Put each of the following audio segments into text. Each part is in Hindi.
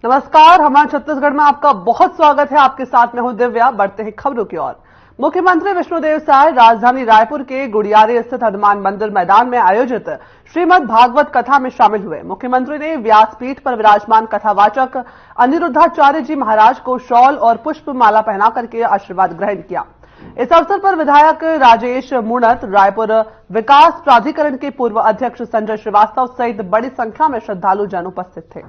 नमस्कार, हमारे छत्तीसगढ़ में आपका बहुत स्वागत है। आपके साथ में हूं दिव्या। बढ़ते हैं खबरों की ओर। मुख्यमंत्री विष्णुदेव साय राजधानी रायपुर के गुड़ियारी स्थित हनुमान मंदिर मैदान में आयोजित श्रीमद् भागवत कथा में शामिल हुए। मुख्यमंत्री ने व्यासपीठ पर विराजमान कथावाचक अनिरुद्धाचार्य जी महाराज को शॉल और पुष्प माला पहना करके आशीर्वाद ग्रहण किया। इस अवसर पर विधायक राजेश मूणत, रायपुर विकास प्राधिकरण के पूर्व अध्यक्ष संजय श्रीवास्तव सहित बड़ी संख्या में श्रद्धालु जन उपस्थित थे।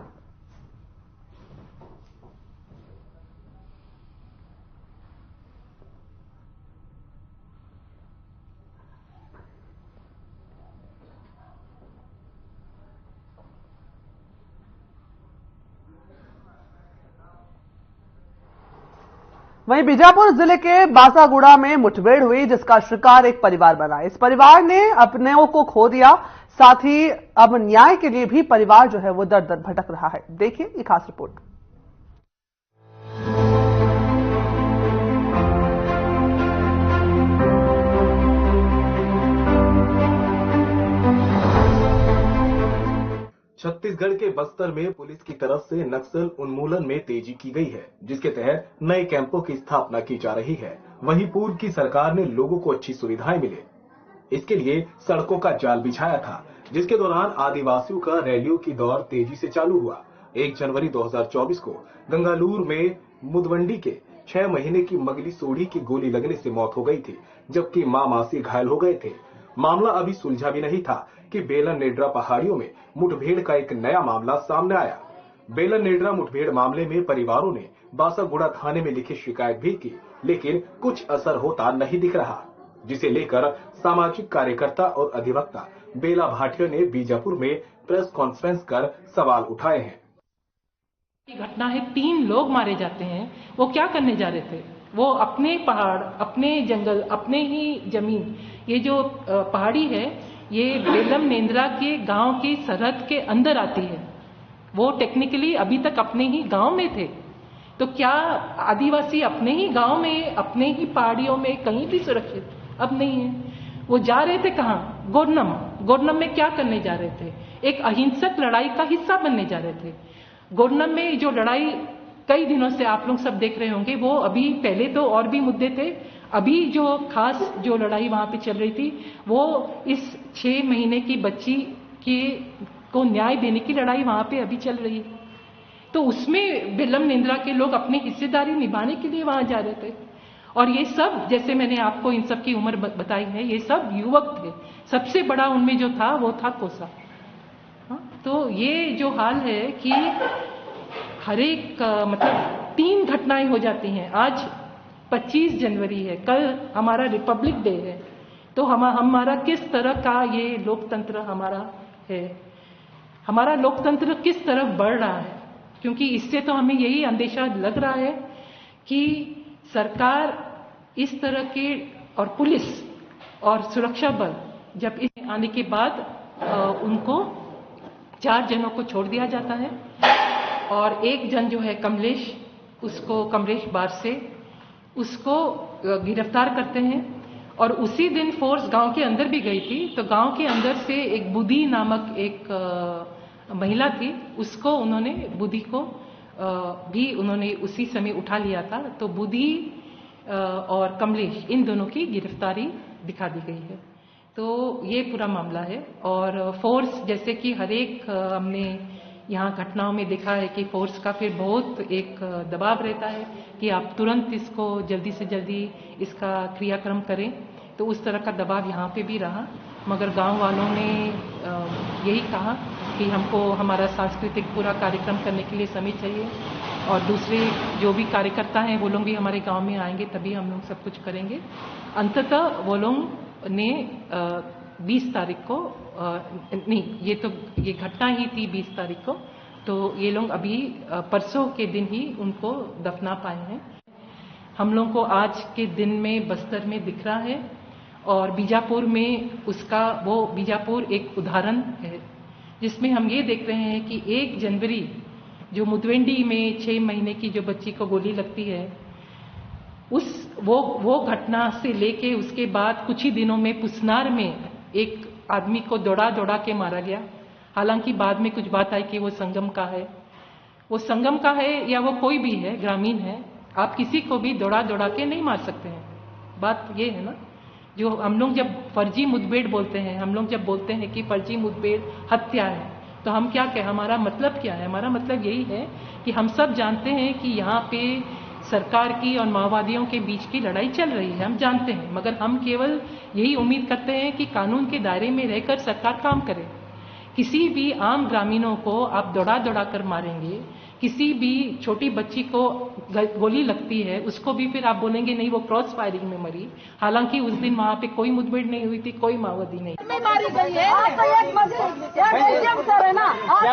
वहीं बीजापुर जिले के बासागुड़ा में मुठभेड़ हुई, जिसका शिकार एक परिवार बना। इस परिवार ने अपनों को खो दिया, साथ ही अब न्याय के लिए भी परिवार जो है वो दर दर भटक रहा है। देखिए ये खास रिपोर्ट। छत्तीसगढ़ के बस्तर में पुलिस की तरफ से नक्सल उन्मूलन में तेजी की गई है, जिसके तहत नए कैंपों की स्थापना की जा रही है। वहीं पूर्व की सरकार ने लोगों को अच्छी सुविधाएं मिले, इसके लिए सड़कों का जाल बिछाया था, जिसके दौरान आदिवासियों का रैलियों की दौर तेजी से चालू हुआ। 1 जनवरी 2024 को गंगालूर में मुदवंडी के 6 महीने की मगली सोढ़ी की गोली लगने से मौत हो गई थी, जबकि मां मासी घायल हो गए थे। मामला अभी सुलझा भी नहीं था कि बेलन नेड्रा पहाड़ियों में मुठभेड़ का एक नया मामला सामने आया। बेलन नेड्रा मुठभेड़ मामले में परिवारों ने बासागुड़ा थाने में लिखी शिकायत भी की, लेकिन कुछ असर होता नहीं दिख रहा, जिसे लेकर सामाजिक कार्यकर्ता और अधिवक्ता बेला भाटिया ने बीजापुर में प्रेस कॉन्फ्रेंस कर सवाल उठाए हैं। घटना है, 3 लोग मारे जाते हैं। वो क्या करने जा रहे थे? वो अपने पहाड़, अपने जंगल, अपने ही जमीन, ये जो पहाड़ी है ये बेलम नेंद्रा के गांव की सरहद के अंदर आती है। वो टेक्निकली अभी तक अपने ही गांव में थे, तो क्या आदिवासी अपने ही गांव में, अपने ही पहाड़ियों में कहीं भी सुरक्षित अब नहीं है? वो जा रहे थे कहां? गोरनम में क्या करने जा रहे थे? एक अहिंसक लड़ाई का हिस्सा बनने जा रहे थे। गोरनम में जो लड़ाई कई दिनों से आप लोग सब देख रहे होंगे, वो अभी पहले तो और भी मुद्दे थे, अभी जो खास जो लड़ाई वहां पे चल रही थी वो इस 6 महीने की बच्ची को न्याय देने की लड़ाई वहां पे अभी चल रही है। तो उसमें बेलम नेंद्रा के लोग अपनी हिस्सेदारी निभाने के लिए वहां जा रहे थे। और ये सब, जैसे मैंने आपको इन सब की उम्र बताई है, ये सब युवक थे। सबसे बड़ा उनमें जो था वो था कोसा। तो ये जो हाल है कि हर एक मतलब 3 घटनाएं हो जाती हैं। आज 25 जनवरी है, कल हमारा रिपब्लिक डे है, तो हमारा किस तरह का ये लोकतंत्र हमारा है, हमारा लोकतंत्र किस तरफ बढ़ रहा है? क्योंकि इससे तो हमें यही अंदेशा लग रहा है कि सरकार इस तरह के, और पुलिस और सुरक्षा बल जब इस आने के बाद उनको 4 जनों को छोड़ दिया जाता है और एक जन जो है कमलेश, उसको कमलेश बारसे, उसको गिरफ्तार करते हैं। और उसी दिन फोर्स गांव के अंदर भी गई थी, तो गांव के अंदर से एक बुद्धि नामक एक महिला थी, उसको उन्होंने, बुद्धि को भी उन्होंने उसी समय उठा लिया था। तो बुद्धि और कमलेश, इन दोनों की गिरफ्तारी दिखा दी गई है। तो ये पूरा मामला है। और फोर्स, जैसे कि हर एक हमने यहाँ घटनाओं में देखा है कि फोर्स का फिर बहुत एक दबाव रहता है कि आप तुरंत इसको जल्दी से जल्दी इसका क्रियाक्रम करें, तो उस तरह का दबाव यहाँ पे भी रहा। मगर गांव वालों ने यही कहा कि हमको हमारा सांस्कृतिक पूरा कार्यक्रम करने के लिए समय चाहिए, और दूसरे जो भी कार्यकर्ता हैं वो लोग भी हमारे गांव में आएंगे, तभी हम लोग सब कुछ करेंगे। अंततः वो लोग ने 20 तारीख को नहीं, ये घटना ही थी 20 तारीख को, तो ये लोग अभी परसों के दिन ही उनको दफना पाए हैं। हम लोग को आज के दिन में बस्तर में दिख रहा है, और बीजापुर में उसका, वो बीजापुर एक उदाहरण है जिसमें हम ये देख रहे हैं कि 1 जनवरी जो मुदवेंडी में 6 महीने की जो बच्ची को गोली लगती है, वो घटना से लेके उसके बाद कुछ ही दिनों में पुसनार में एक आदमी को दौड़ा के मारा गया। हालांकि बाद में कुछ बात आई कि वो संगम का है। वो संगम का है या वो कोई भी है, ग्रामीण है, आप किसी को भी दौड़ा दौड़ा के नहीं मार सकते हैं। बात ये है ना, जो हम लोग जब फर्जी मुठभेड़ बोलते हैं, हम लोग जब बोलते हैं कि फर्जी मुठभेड़ हत्या है, तो हम क्या कहें, हमारा मतलब क्या है? हमारा मतलब यही है कि हम सब जानते हैं कि यहाँ पे सरकार की और माओवादियों के बीच की लड़ाई चल रही है, हम जानते हैं, मगर हम केवल यही उम्मीद करते हैं कि कानून के दायरे में रहकर सरकार काम करे। किसी भी आम ग्रामीणों को आप दौड़ा दौड़ा कर मारेंगे, किसी भी छोटी बच्ची को गोली लगती है, उसको भी फिर आप बोलेंगे नहीं वो क्रॉस फायरिंग में मरी, हालांकि उस दिन वहां पे कोई मुठभेड़ नहीं हुई थी, कोई माओवादी नहीं मारी गई है। क्या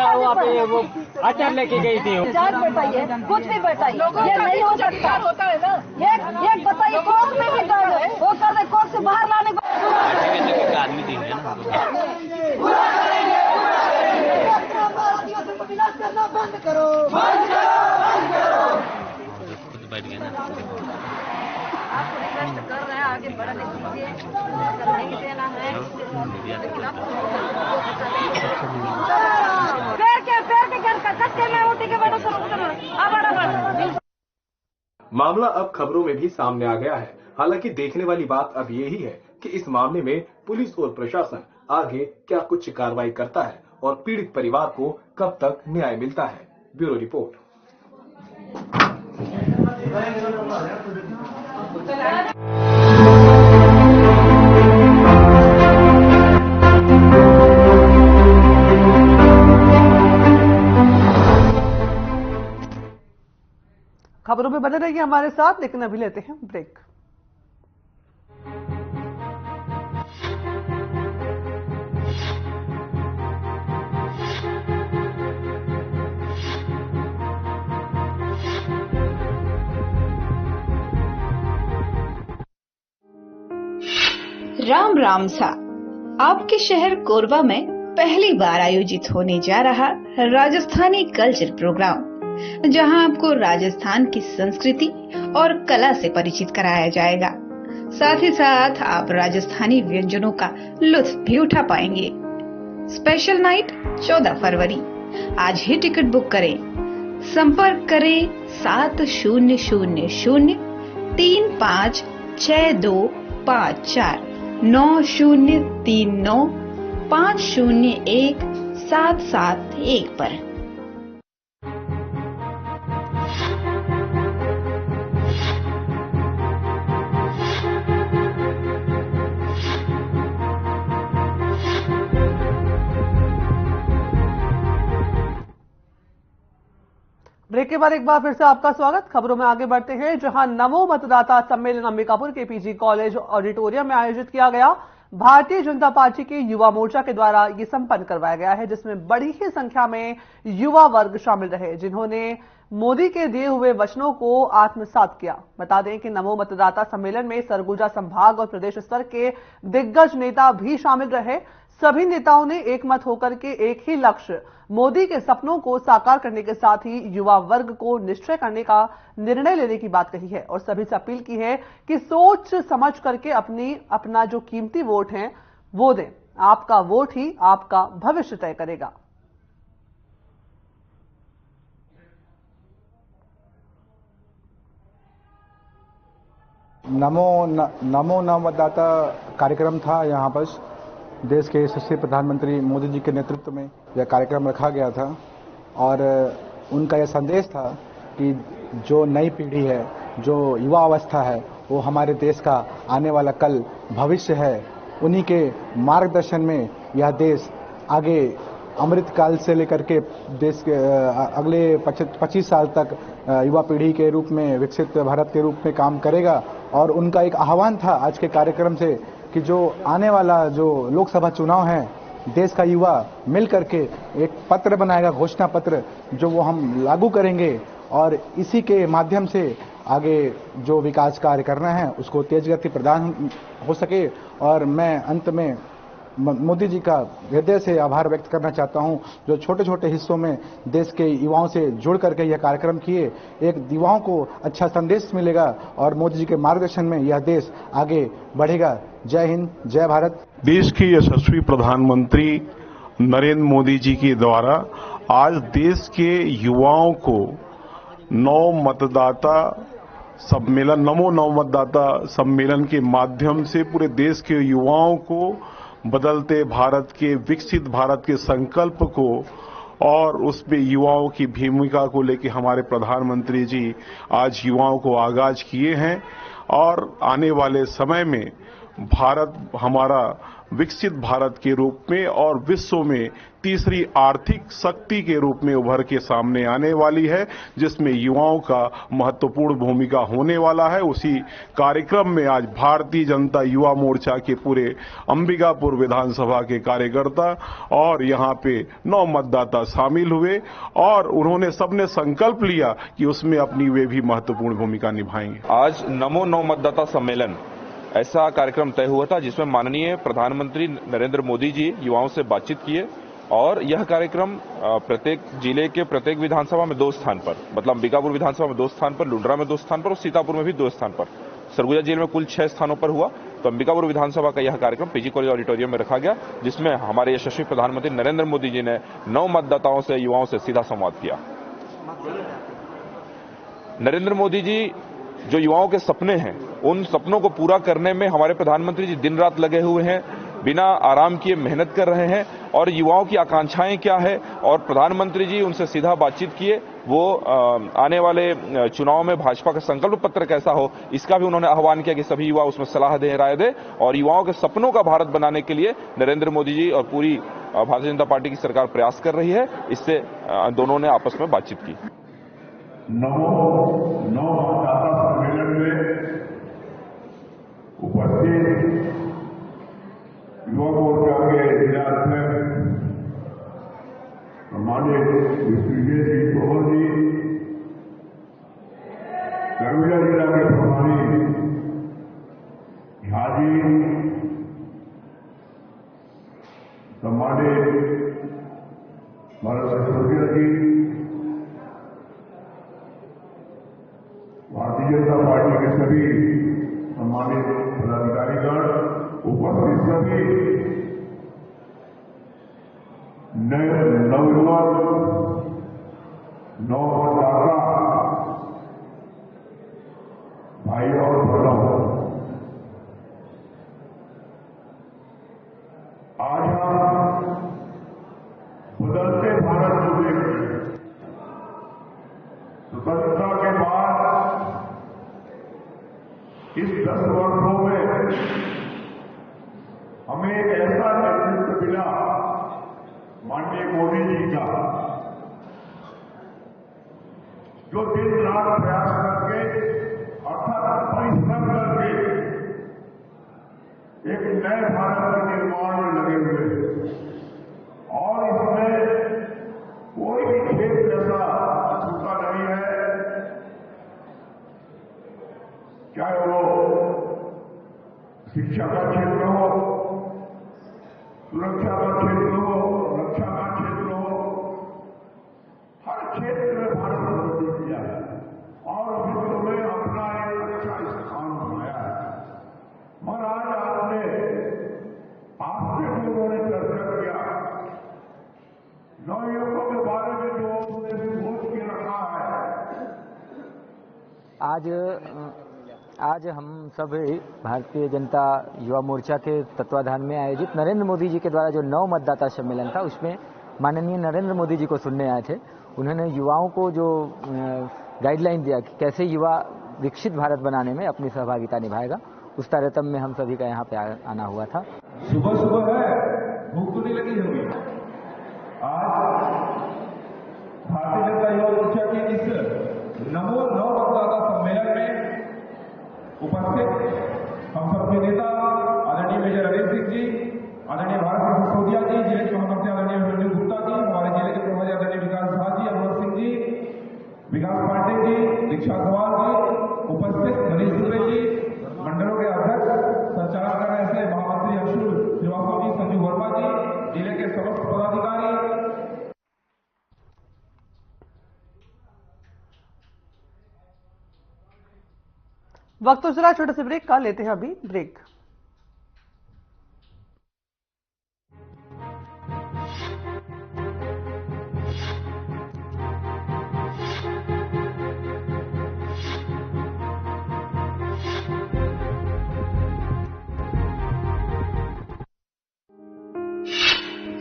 हुआ पे वो आचार लेके गई थी? बताइए, कुछ भी बताइए, ये नहीं हो सकता होता है ना। एक बताइए, कोर्ट में भी वो कर रहे, कोर्ट से बाहर लाने को आदमी थी विनाश करना बंद करो, बंद करो। बैठ गए ना, आपको रिक्वेस्ट कर रहे हैं, आगे बढ़ने दीजिए, नहीं देना है। पैर के कच्चे में उठी के बैठो, अब मामला अब खबरों में भी सामने आ गया है। हालांकि देखने वाली बात अब यही है कि इस मामले में पुलिस और प्रशासन आगे क्या कुछ कार्रवाई करता है और पीड़ित परिवार को कब तक न्याय मिलता है। Bureau report. खबरों में बने रहिए हमारे साथ, लेकिन अभी लेते हैं ब्रेक। राम राम सा आपके शहर कोरबा में पहली बार आयोजित होने जा रहा राजस्थानी कल्चर प्रोग्राम, जहां आपको राजस्थान की संस्कृति और कला से परिचित कराया जाएगा। साथ ही साथ आप राजस्थानी व्यंजनों का लुत्फ भी उठा पाएंगे। स्पेशल नाइट 14 फरवरी। आज ही टिकट बुक करें। संपर्क करें 7060356254 9039501771 पर। ब्रेक के बाद एक बार फिर से आपका स्वागत। खबरों में आगे बढ़ते हैं, जहां नमो मतदाता सम्मेलन अंबिकापुर के पीजी कॉलेज ऑडिटोरियम में आयोजित किया गया। भारतीय जनता पार्टी के युवा मोर्चा के द्वारा ये संपन्न करवाया गया है, जिसमें बड़ी ही संख्या में युवा वर्ग शामिल रहे, जिन्होंने मोदी के दिए हुए वचनों को आत्मसात किया। बता दें कि नमो मतदाता सम्मेलन में सरगुजा संभाग और प्रदेश स्तर के दिग्गज नेता भी शामिल रहे। सभी नेताओं ने एकमत होकर के एक ही लक्ष्य, मोदी के सपनों को साकार करने के साथ ही युवा वर्ग को निश्चय करने का निर्णय लेने की बात कही है और सभी से अपील की है कि सोच समझ करके अपना जो कीमती वोट है वो दें। आपका वोट ही आपका भविष्य तय करेगा। नमो मतदाता कार्यक्रम था। यहाँ पर देश के यशस्वी प्रधानमंत्री मोदी जी के नेतृत्व में यह कार्यक्रम रखा गया था और उनका यह संदेश था कि जो नई पीढ़ी है, जो युवा अवस्था है, वो हमारे देश का आने वाला कल भविष्य है। उन्हीं के मार्गदर्शन में यह देश आगे अमृत काल से लेकर के देश के अगले 25 साल तक युवा पीढ़ी के रूप में विकसित भारत के रूप में काम करेगा। और उनका एक आह्वान था आज के कार्यक्रम से कि जो आने वाला जो लोकसभा चुनाव है, देश का युवा मिल करके एक पत्र बनाएगा, घोषणा पत्र, जो वो हम लागू करेंगे और इसी के माध्यम से आगे जो विकास कार्य करना है उसको तेज गति प्रदान हो सके। और मैं अंत में मोदी जी का हृदय से आभार व्यक्त करना चाहता हूं, जो छोटे छोटे हिस्सों में देश के युवाओं से जुड़ करके यह कार्यक्रम किए। एक युवाओं को अच्छा संदेश मिलेगा और मोदी जी के मार्गदर्शन में यह देश आगे बढ़ेगा। जय हिंद, जय भारत। देश के यशस्वी प्रधानमंत्री नरेंद्र मोदी जी के द्वारा आज देश के युवाओं को नमो नव मतदाता सम्मेलन के माध्यम से पूरे देश के युवाओं को बदलते भारत के विकसित भारत के संकल्प को और उसमें युवाओं की भूमिका को लेकर हमारे प्रधानमंत्री जी आज युवाओं को आगाज किए हैं और आने वाले समय में भारत हमारा विकसित भारत के रूप में और विश्व में तीसरी आर्थिक शक्ति के रूप में उभर के सामने आने वाली है, जिसमें युवाओं का महत्वपूर्ण भूमिका होने वाला है। उसी कार्यक्रम में आज भारतीय जनता युवा मोर्चा के पूरे अंबिकापुर विधानसभा के कार्यकर्ता और यहां पे 9 मतदाता शामिल हुए और उन्होंने सबने संकल्प लिया कि उसमें अपनी वे भी महत्वपूर्ण भूमिका निभाएंगे। आज नमो नव मतदाता सम्मेलन ऐसा कार्यक्रम तय हुआ था जिसमें माननीय प्रधानमंत्री नरेंद्र मोदी जी युवाओं से बातचीत किए और यह कार्यक्रम प्रत्येक जिले के प्रत्येक विधानसभा में 2 स्थान पर, मतलब अंबिकापुर विधानसभा में 2 स्थान पर, लुंड्रा में 2 स्थान पर और सीतापुर में भी 2 स्थान पर, सरगुजा जेल में कुल 6 स्थानों पर हुआ। तो अंबिकापुर विधानसभा का यह कार्यक्रम पीजी कॉलेज ऑडिटोरियम में रखा गया, जिसमें हमारे यशस्वी प्रधानमंत्री नरेंद्र मोदी जी ने 9 मतदाताओं से, युवाओं से सीधा संवाद किया। नरेंद्र मोदी जी जो युवाओं के सपने हैं, उन सपनों को पूरा करने में हमारे प्रधानमंत्री जी दिन रात लगे हुए हैं, बिना आराम किए मेहनत कर रहे हैं और युवाओं की आकांक्षाएं क्या है और प्रधानमंत्री जी उनसे सीधा बातचीत किए। वो आने वाले चुनाव में भाजपा का संकल्प पत्र कैसा हो, इसका भी उन्होंने आह्वान किया कि सभी युवा उसमें सलाह दें, राय दें और युवाओं के सपनों का भारत बनाने के लिए नरेंद्र मोदी जी और पूरी भारतीय जनता पार्टी की सरकार प्रयास कर रही है। इससे दोनों ने आपस में बातचीत की। नमो नव मतदाता सम्मेलन में उपस्थित युवा मोर्चा के जिलाध्यक्ष सम्मानित विश्वविजय सिंह तोमर जी, सरगुजा जिला के प्रभारी झा जी, सम्मानित भारत सिसोदिया जी, भारतीय जनता पार्टी के सभी सम्मानित पदाधिकारीगण, उपस्थित सभी नवयुवक, नव मतदाता भाई और बहनों, आज हम बदलते भारत को देख रहे हैं। स्वतंत्रता के बाद इस 10 वर्षों में हमें एक ऐसा नेतृत्व मिला माननीय मोदी जी का, जो दिन रात प्रयास करके अर्थात परिश्रम करके एक नए भारत के निर्माण में लगे हुए और इसमें कोई भी क्षेत्र ऐसा छूटा नहीं है, चाहे वो शिक्षा का क्षेत्र हो, सुरक्षा का क्षेत्र हो, रक्षा का क्षेत्र हो, हर क्षेत्र में भारत ने प्रगति किया है और विश्व में अपना एक अच्छा स्थान बनाया है। मगर आज आपसे जो उन्होंने चर्चा किया, नवयुवकों के बारे में जो उन्होंने सोच के रखा है, आज हम सब भारतीय जनता युवा मोर्चा के तत्वाधान में आयोजित नरेंद्र मोदी जी के द्वारा जो 9 मतदाता सम्मेलन था, उसमें माननीय नरेंद्र मोदी जी को सुनने आए थे। उन्होंने युवाओं को जो गाइडलाइन दिया कि कैसे युवा विकसित भारत बनाने में अपनी सहभागिता निभाएगा, उस तारतम्य में हम सभी का यहाँ पे आना हुआ था। सुबह सुबह है, भूख तो नहीं लगी होगी। आज भारतीय जनता युवा मोर्चा के इस नमो नव मतदाता सम्मेलन में उपस्थित हम सबके नेता आदरणीय मेजर रमेश सिंह जी, आदरणीय भारत सिसोदिया जी, जिले के महामंत्री आदरणीय अभिमन्यु गुप्ता जी, हमारे जिले के प्रभारी आदरणीय विकास झा जी, अमर सिंह जी, विकास पांडे जी, दीक्षा सवाल जी, उपस्थित मनीष दुबे जी, मंडलों के अध्यक्ष, संचालन कर रहे थे महामंत्री अंशुल श्रीवास्तव जी, संजू वर्मा जी, जिले के समस्त पदाधिकारी। वक्त तो जरा छोटे से ब्रेक का, लेते हैं अभी ब्रेक।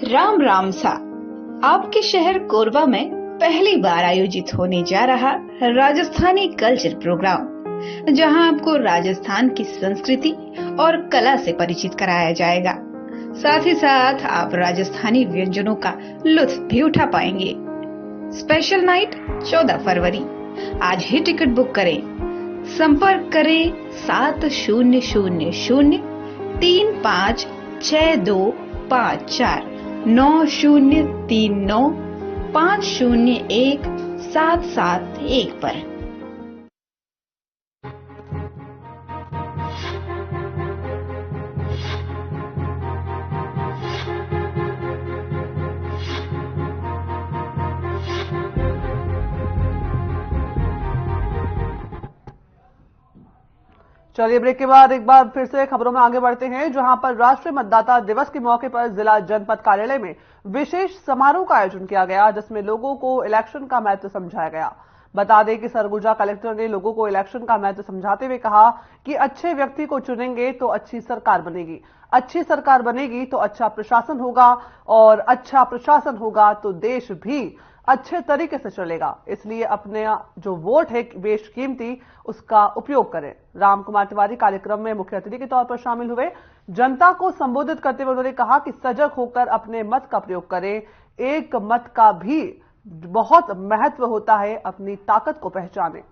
राम राम सा आपके शहर कोरबा में पहली बार आयोजित होने जा रहा राजस्थानी कल्चर प्रोग्राम, जहां आपको राजस्थान की संस्कृति और कला से परिचित कराया जाएगा। साथ ही साथ आप राजस्थानी व्यंजनों का लुत्फ भी उठा पाएंगे। स्पेशल नाइट 14 फरवरी। आज ही टिकट बुक करें। संपर्क करें 7000356254 9039501771 पर। चलिए ब्रेक के बाद एक बार फिर से खबरों में आगे बढ़ते हैं, जहां पर राष्ट्रीय मतदाता दिवस के मौके पर जिला जनपद कार्यालय में विशेष समारोह का आयोजन किया गया, जिसमें लोगों को इलेक्शन का महत्व समझाया गया। बता दें कि सरगुजा कलेक्टर ने लोगों को इलेक्शन का महत्व समझाते हुए कहा कि अच्छे व्यक्ति को चुनेंगे तो अच्छी सरकार बनेगी, अच्छी सरकार बनेगी तो अच्छा प्रशासन होगा, और अच्छा प्रशासन होगा तो देश भी अच्छे तरीके से चलेगा। इसलिए अपने जो वोट है बेशकीमती, उसका उपयोग करें। राम कुमार तिवारी कार्यक्रम में मुख्य अतिथि के तौर पर शामिल हुए। जनता को संबोधित करते हुए उन्होंने कहा कि सजग होकर अपने मत का प्रयोग करें। एक मत का भी बहुत महत्व होता है, अपनी ताकत को पहचानें।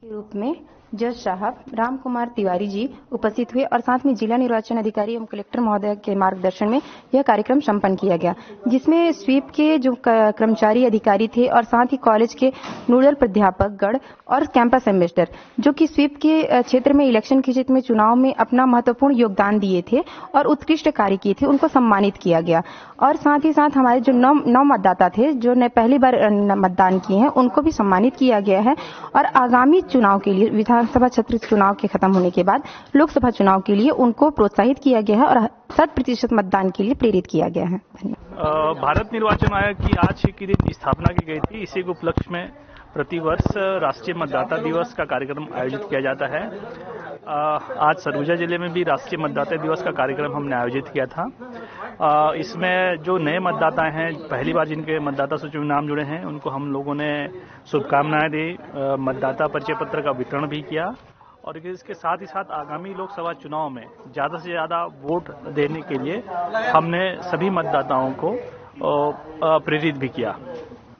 के रूप में जज साहब राम कुमार तिवारी जी उपस्थित हुए और साथ में जिला निर्वाचन अधिकारी एवं कलेक्टर महोदय के मार्गदर्शन में यह कार्यक्रम संपन्न किया गया, जिसमें स्वीप के जो कर्मचारी अधिकारी थे और साथ ही कॉलेज के नोडल प्राध्यापक गण और कैंपस एम्बेसडर जो कि स्वीप के क्षेत्र में इलेक्शन के क्षेत्र में चुनाव में अपना महत्वपूर्ण योगदान दिए थे और उत्कृष्ट कार्य किए थे, उनको सम्मानित किया गया। और साथ ही साथ हमारे जो नौ मतदाता थे जो ने पहली बार मतदान किए हैं, उनको भी सम्मानित किया गया है। और आगामी चुनाव के लिए, विधानसभा क्षेत्र चुनाव के खत्म होने के बाद लोकसभा चुनाव के लिए उनको प्रोत्साहित किया गया है और 100% मतदान के लिए प्रेरित किया गया है। भारत निर्वाचन आयोग की आज ही के दिन स्थापना की गई थी। इसी के उपलक्ष्य में प्रतिवर्ष राष्ट्रीय मतदाता दिवस का कार्यक्रम आयोजित किया जाता है। आज सरगुजा जिले में भी राष्ट्रीय मतदाता दिवस का कार्यक्रम हमने आयोजित किया था। इसमें जो नए मतदाता हैं, पहली बार जिनके मतदाता सूची में नाम जुड़े हैं, उनको हम लोगों ने शुभकामनाएं दी, मतदाता परिचय पत्र का वितरण भी किया और इसके साथ ही साथ आगामी लोकसभा चुनाव में ज़्यादा से ज़्यादा वोट देने के लिए हमने सभी मतदाताओं को प्रेरित भी किया।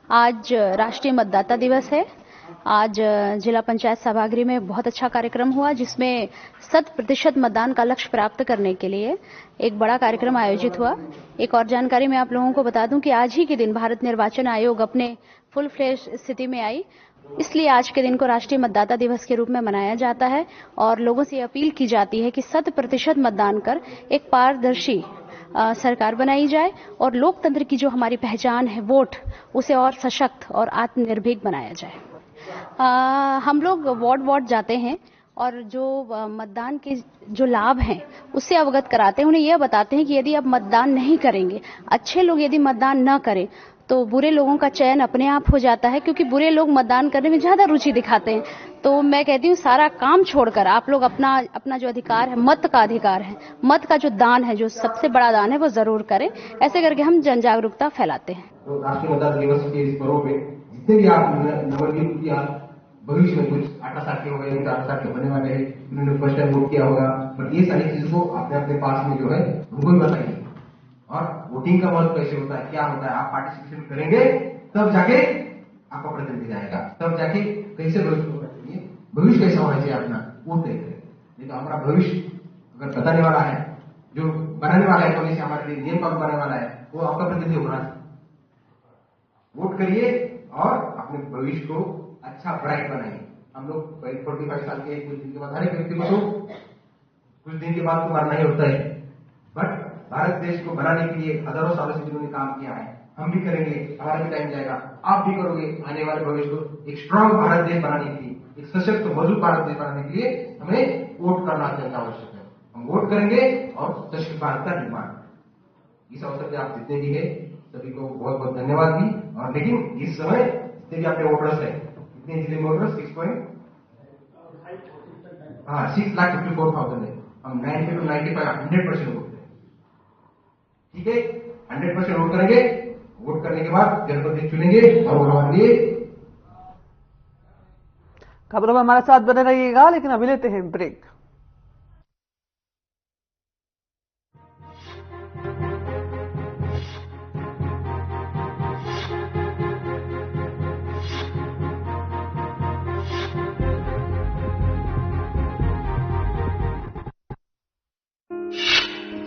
आज राष्ट्रीय मतदाता दिवस है। आज जिला पंचायत सभागृह में बहुत अच्छा कार्यक्रम हुआ, जिसमें 100% मतदान का लक्ष्य प्राप्त करने के लिए एक बड़ा कार्यक्रम आयोजित हुआ। एक और जानकारी मैं आप लोगों को बता दूं कि आज ही के दिन भारत निर्वाचन आयोग अपने फुल फ्लेश स्थिति में आई, इसलिए आज के दिन को राष्ट्रीय मतदाता दिवस के रूप में मनाया जाता है और लोगों से अपील की जाती है कि 100% मतदान कर एक पारदर्शी सरकार बनाई जाए और लोकतंत्र की जो हमारी पहचान है वोट, उसे और सशक्त और आत्मनिर्भीक बनाया जाए। हम लोग वार्ड जाते हैं और जो मतदान के जो लाभ हैं उससे अवगत कराते हैं, उन्हें यह बताते हैं कि यदि आप मतदान नहीं करेंगे, अच्छे लोग यदि मतदान न करें तो बुरे लोगों का चयन अपने आप हो जाता है, क्योंकि बुरे लोग मतदान करने में ज्यादा रुचि दिखाते हैं। तो मैं कहती हूँ सारा काम छोड़कर आप लोग अपना जो अधिकार है, मत का अधिकार है, मत का जो दान है, जो सबसे बड़ा दान है, वो जरूर करें। ऐसे करके हम जन जागरूकता फैलाते हैं। तो राष्ट्रीय मतदाता दिवस के इस पर्व में जितने भी आप नवनियुक्त या भविष्य में कुछ 18 साल के हो गए, 18 साल के बनने वाले हैं, उन्होंने फर्स्ट टाइम वोट किया होगा, पर ये सारी चीजों को अपने पास में जो है उनको भी बताइए। और वोटिंग का महत्व कैसे होता है, क्या होता है, आप पार्टिसिपेट करेंगे तब जाके आपका प्रतिनिधि आएगा, तब जाके कैसे भविष्य कैसा होना चाहिए अपना वोट देकर। नहीं तो हमारा भविष्य अगर बताने वाला है, जो बनाने वाला है, पॉलिसी हमारे लिए नियम कानून बनाने वाला है, वो आपका प्रतिनिधि होना। वोट करिए और अपने भविष्य को अच्छा ब्राइट बनाइए। हम लोग 45 साल के कुछ दिन के बाद हर एक व्यक्ति को तो कुछ दिन के बाद तो मरना ही होता है, बट भारत देश को बनाने के लिए हजारों सालों से जिन्होंने काम किया है, हम भी करेंगे, हमारा भी टाइम जाएगा, आप भी करोगे। आने वाले भविष्य को एक स्ट्रांग भारत देश बनाने के लिए, एक सशक्त मजबूत भारत देश बनाने के लिए हमें वोट करना अत्यंत आवश्यक है। हम वोट करेंगे और सशक्त भारत का निर्माण। इस अवसर पर आप जितने भी है सभी को बहुत बहुत धन्यवाद भी। और लेकिन इस समय जितने भी आपके वोटर्स है, कितने जिले में वोटर्स 6,54,000 है। हम 90 to 95 100% वोट दें, ठीक है। 100% वोट करेंगे, वोट करने के बाद जनप्रतिनिधि चुनेंगे और वो हमारे लिए। खबरों में हमारे साथ बने रहिएगा, लेकिन अभी लेते हैं ब्रेक।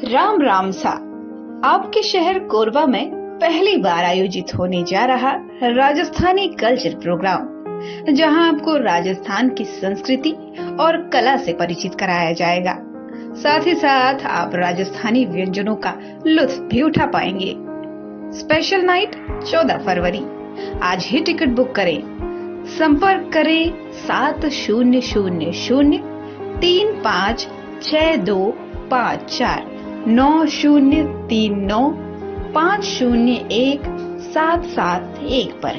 राम राम सा आपके शहर कोरबा में पहली बार आयोजित होने जा रहा राजस्थानी कल्चर प्रोग्राम, जहां आपको राजस्थान की संस्कृति और कला से परिचित कराया जाएगा। साथ ही साथ आप राजस्थानी व्यंजनों का लुत्फ भी उठा पाएंगे। स्पेशल नाइट 14 फरवरी। आज ही टिकट बुक करें। संपर्क करें 7006235625 9039501771 पर।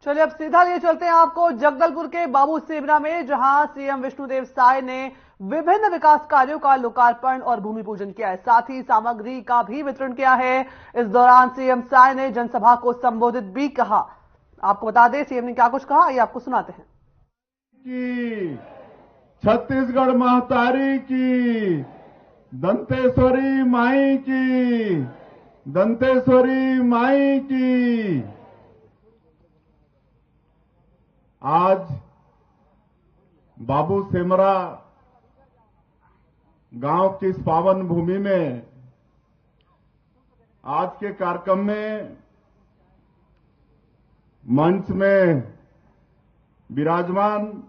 चलिए अब सीधा लिए चलते हैं आपको जगदलपुर के बाबू सेमरा में, जहां सीएम विष्णुदेव साय ने विभिन्न विकास कार्यों का लोकार्पण और भूमि पूजन किया है। साथ ही सामग्री का भी वितरण किया है। इस दौरान सीएम साय ने जनसभा को संबोधित भी कहा। आपको बता दें सीएम ने क्या कुछ कहा, ये आपको सुनाते हैं। छत्तीसगढ़ महतारी की, दंतेश्वरी माई की, दंतेश्वरी माई की। आज बाबू सेमरा गांव की इस पावन भूमि में आज के कार्यक्रम में मंच में विराजमान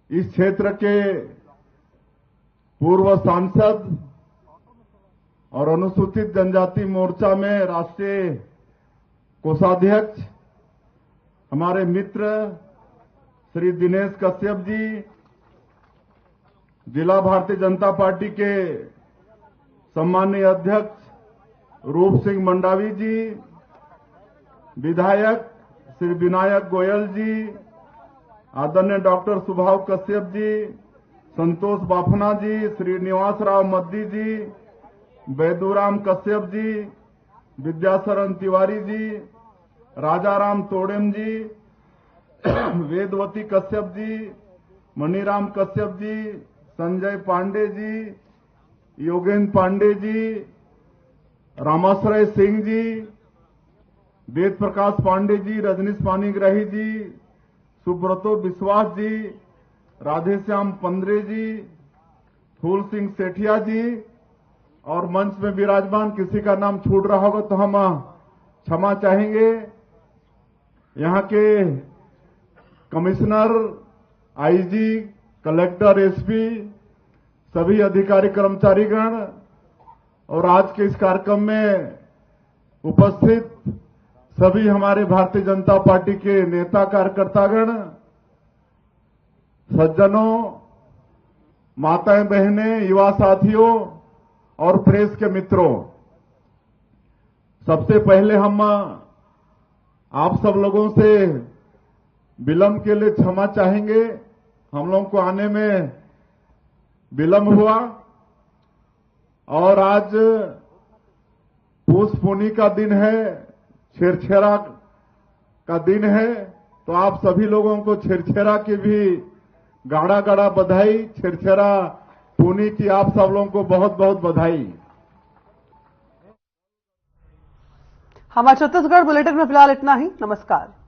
इस क्षेत्र के पूर्व सांसद और अनुसूचित जनजाति मोर्चा में राष्ट्रीय कोषाध्यक्ष हमारे मित्र श्री दिनेश कश्यप जी, जिला भारतीय जनता पार्टी के सम्मानीय अध्यक्ष रूप सिंह मंडावी जी, विधायक श्री विनायक गोयल जी, आदरणीय डॉक्टर सुभाव कश्यप जी, संतोष बाफना जी, श्रीनिवास राव मद्दी जी, बैदूराम कश्यप जी, विद्याशरण तिवारी जी, राजाराम तोड़ेम जी, वेदवती कश्यप जी, मणिराम कश्यप जी, संजय पांडे जी, योगेंद्र पांडे जी, रामाश्रय सिंह जी, वेद प्रकाश पांडे जी, रजनीश पानीग्राही जी, सुब्रतो विश्वास जी, राधेश्याम पंद्रे जी, फूल सिंह सेठिया जी, और मंच में विराजमान किसी का नाम छूट रहा होगा तो हम क्षमा चाहेंगे। यहाँ के कमिश्नर, आईजी, कलेक्टर, एसपी, सभी अधिकारी कर्मचारीगण और आज के इस कार्यक्रम में उपस्थित सभी हमारे भारतीय जनता पार्टी के नेता कार्यकर्तागण, सज्जनों, माताएं बहनें, युवा साथियों और प्रेस के मित्रों, सबसे पहले हम आप सब लोगों से विलंब के लिए क्षमा चाहेंगे। हम लोगों को आने में विलंब हुआ और आज पूस पूनी का दिन है, छेरछेरा का दिन है, तो आप सभी लोगों को छेरछेरा की भी गाढ़ा गाढ़ा बधाई। छेरछेरा पूनी की आप सब लोगों को बहुत बहुत बधाई। हमारे छत्तीसगढ़ बुलेटिन में फिलहाल इतना ही। नमस्कार।